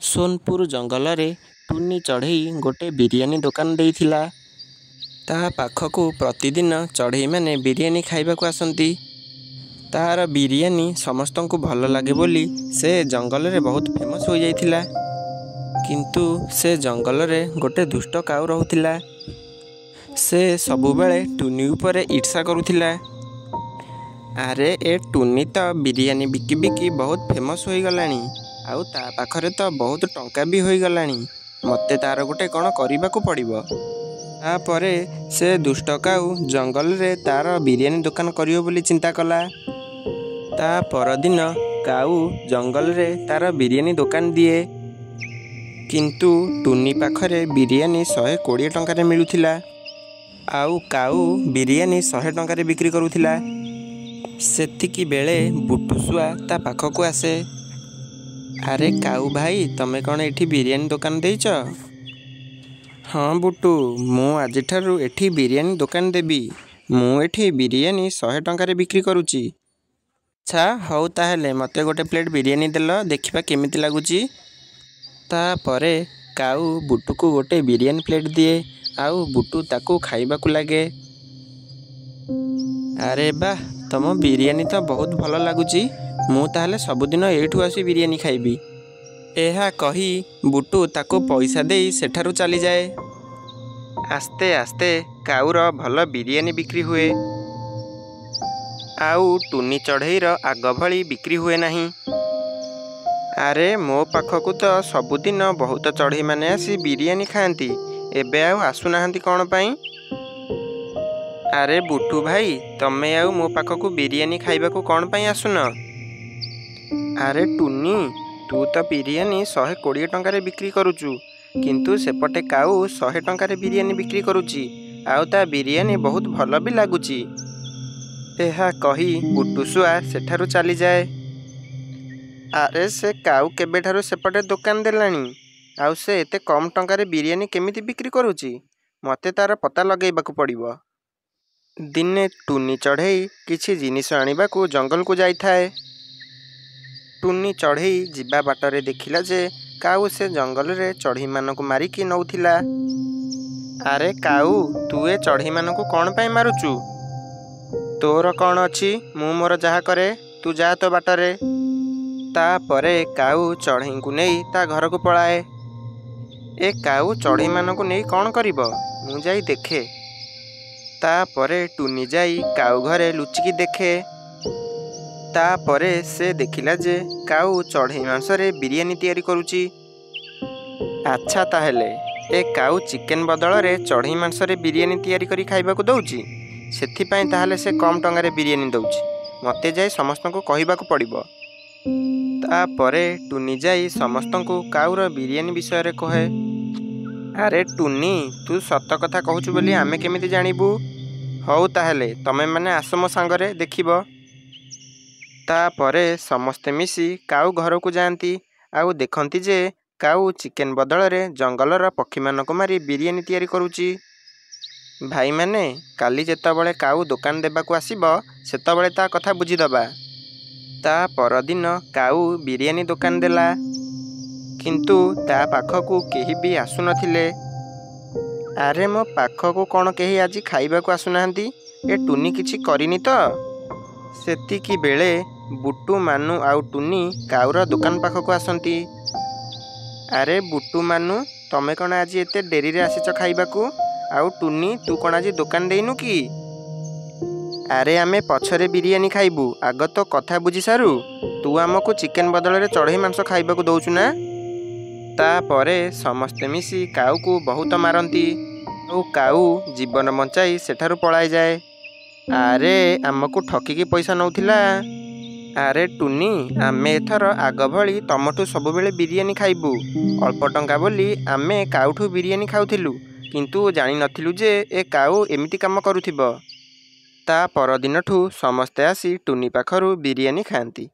सोनपुर जंगल रे टुनी चढ़ई गोटे बिरियानी दुकान देइथिला। ता पाखकु प्रतिदिन चढ़ई माने बिरियानी खाइबाकु आसंती। तार बिरियानी समस्तंकु भल लागे बोली से जंगल रे बहुत फेमस हो जाइथिला। किंतु से जंगल रे गोटे दुष्ट काऊ रहुथिला। से सबुबेले टुनी उपरे ईर्षा करुथिला। अरे ए टुनी तो बिरियानी बिकी बिकी बहुत फेमस हो गलानी, आउ ता पाखरे तो बहुत टंका भी हो गलानी। मते तार गोटे कौन करिबाकु पड़िबो। तापरे से दुष्ट काऊ जंगल रे तार बिरियानी दुकान करियो बोली चिंता कला। ता परदिन काऊ जंगल रे तार बिरियानी दुकान दिए। किंतु टुनी पाखरे बिरियानी 120 टंका मिलुथिला, आउ काऊ बिरियानी 100 टंका बिक्री करुथिला। सेतिकी बेले बुटुसुआ ता पाखकु आसे। अरे काऊ भाई, तमे कौन एठी बिरियानी दुकान देइच? हाँ बुटू, मु आज ठारू एठी बिरियानी दुकान देबी। मु एठी बिरियानी 100 टंका बिक्री करुची। अच्छा हौ, ताहेले मते गोटे प्लेट बिरियानी देल, देखिबा केमिति लागुची। ता परे काऊ बुटुकु गोटे बिरियानी प्लेट दिए, आउ बुटू ताकू खाइबाकू लागे। अरे बा, तम बिरियानी तो बहुत भल लगुची। मु ताहले सबुदिन एठू आसी बिरियानी खाइबी। एहा कही बुटू ताको पैसा देई सेठारू चली जाए। आस्ते आस्ते काऊर भल बिरियानी बिक्री हुए, आउ टुनी चढ़ईर आग भली बिक्री हुए नहीं। अरे मो पाखकू तो सबुदिन बहुत चढ़ई माने आसी बिरियानी खाती, एबे आउ आसुनाहांती कौन पाई? अरे बुटू भाई, तमे आउ मो पाखकू बिरियानी खाइबाकू कौन पाई आसुन? अरे टुनी, तू तो बिरियानी 120 टंका बिक्री करुचु, किंतु सेपटे काऊ 100 टंका बिरियानी बिक्री करुची, आउ ता बिरियानी बहुत भल भी लागुची। एहा कही बुटुसुआ सेठारू चली जाए। अरे से काऊ केबेठारू सेपटे दुकान देलानी, आउ से एते कम टंका बिरियानी केमिति बिक्री करुची? मते तार पता लगेबाकू पड़िबो। दिने टुनी चढ़ई किछि जिनिस आनिबाकू जंगल को जाइथाए। टुनी चढ़ई जिबा बाटरे देखिला जे काऊ से जंगल रे चढ़ई मानकू मारिकी नौथिला। अरे काऊ, तू ए चढ़ई मानकू कौन पाई मारुचु? तोर कौन अछि, मु मोर जहा करे, तू जा तो बाटरे। ता परे काऊ चढ़ई को नहीं ता घर को पलाए। ए काऊ चढ़ई मानकू नहीं कौन करिबो, मु जाई देखे। ता परे टुनी जाई काऊ घरे लुचिकी देखे। ता परे से देखिला जे काऊ चढ़ई मांसरे बिरियानी तैयारी करुची। अच्छा ताहेले ए काऊ चिकेन बदल रे चढ़ई मांसरे बिरियानी तैयारी करी खाइबाकू दउची, सेथिपाई ताहले से कम टंगारे बिरियानी दउची। मते जाई समस्तंकू कहिबाकू पड़िबो। ता परे टुनी जाई समस्तंकू काऊर बिरियानी विषय रे कहे। अरे टुनी, तू सत कथा कहूचु बोली आमे केमिति जानिबू? हौ ताहेले तमे माने आस मो सांगरे देखिबो। ता परे समस्ते मिसी काऊ घर को जाती, आउ देखती जे काऊ चिकेन बदल रे जंगलर पक्षी मानक मारी बिरियानी तैयारी करुची। भाई माने, काली जेतबळे काऊ दुकान देबाकू आसीबो सेतबळे ता कथा बुझीदबा। ता परदिन काऊ बिरियानी दुकान देला, किंतु ता पाखकू केही भी आसु नथिले। अरे मो पाखकू कौन केही आज खाइबाकू आसुनाहांती, ए टुनी किछि करिनी तो? सेतिकी बेले बुटू मानु आउ टुनी काऊर दुकान पाखकू आसंती। अरे बुटू मानु, तमे कौन आज एते डेरी रे आसीच खाइबाकू? आउ टुनी, तू कौन आज दुकान देइनु की? अरे आमे पछरे बिरियानी खाइबू, आग तो कथा बुझी सारू। तू आमको चिकेन बदल रे चढ़ई मांस खाइबाकू दउचु ना? ता परे समस्ते मिसी काऊ को बहुत मारती, और काऊ जीवन बंचाई सेठारू पलाई जाए। अरे आमको ठकिकी पैसा नौथिला। अरे टुनी, आमे एथर आग भली तमठू सबुबेले बिरियानी खाइबू। अल्प टंका बोली आमे काऊठू बिरियानी खाउथिलु, किंतु जानी नथिलु जे ए काऊ एमिति काम करुथिबो। ता परदिनठू समस्ते आसी टुनी पाखरू बिरियानी खाती।